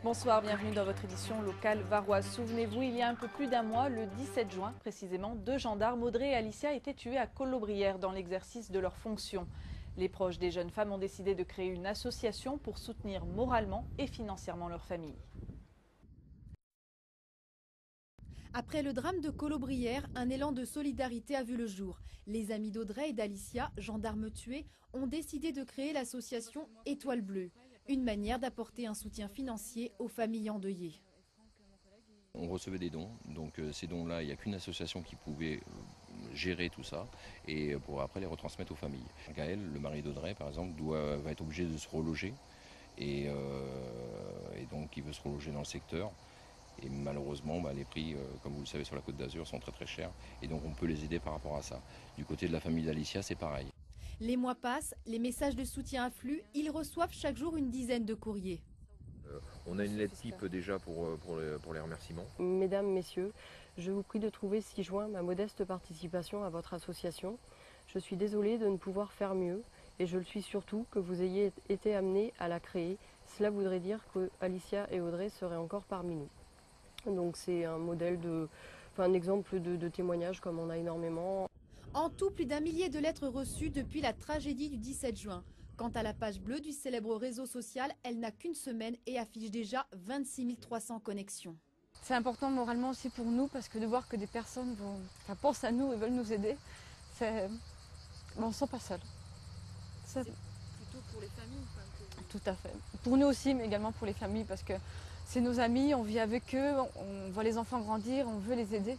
Bonsoir, bienvenue dans votre édition locale varoise. Souvenez-vous, il y a un peu plus d'un mois, le 17 juin précisément, deux gendarmes, Audrey et Alicia, étaient tués à Colobrières dans l'exercice de leurs fonctions. Les proches des jeunes femmes ont décidé de créer une association pour soutenir moralement et financièrement leur famille. Après le drame de Colobrières, un élan de solidarité a vu le jour. Les amis d'Audrey et d'Alicia, gendarmes tués, ont décidé de créer l'association Étoile Bleue. Une manière d'apporter un soutien financier aux familles endeuillées. On recevait des dons, donc ces dons-là, il n'y a qu'une association qui pouvait gérer tout ça et pour après les retransmettre aux familles. Gaël, le mari d'Audrey par exemple, va être obligé de se reloger et donc il veut se reloger dans le secteur. Et malheureusement, les prix, comme vous le savez, sur la Côte d'Azur sont très très chers et donc on peut les aider par rapport à ça. Du côté de la famille d'Alicia, c'est pareil. Les mois passent, les messages de soutien affluent, ils reçoivent chaque jour une dizaine de courriers. On a une lettre type déjà pour les remerciements. Mesdames, Messieurs, je vous prie de trouver ci-joint ma modeste participation à votre association. Je suis désolée de ne pouvoir faire mieux et je le suis surtout que vous ayez été amenés à la créer. Cela voudrait dire que Alicia et Audrey seraient encore parmi nous. Donc c'est un modèle un exemple de témoignage comme on a énormément. En tout, plus d'un millier de lettres reçues depuis la tragédie du 17 juin. Quant à la page bleue du célèbre réseau social, elle n'a qu'une semaine et affiche déjà 26 300 connexions. C'est important moralement aussi pour nous parce que de voir que des personnes pensent à nous et veulent nous aider, on ne se sent pas seul. C'est plutôt pour les familles Tout à fait. Pour nous aussi, mais également pour les familles parce que c'est nos amis, on vit avec eux, on voit les enfants grandir, on veut les aider.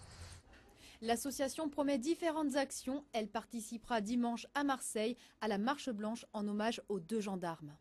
L'association promet différentes actions. Elle participera dimanche à Marseille à la marche blanche en hommage aux deux gendarmes.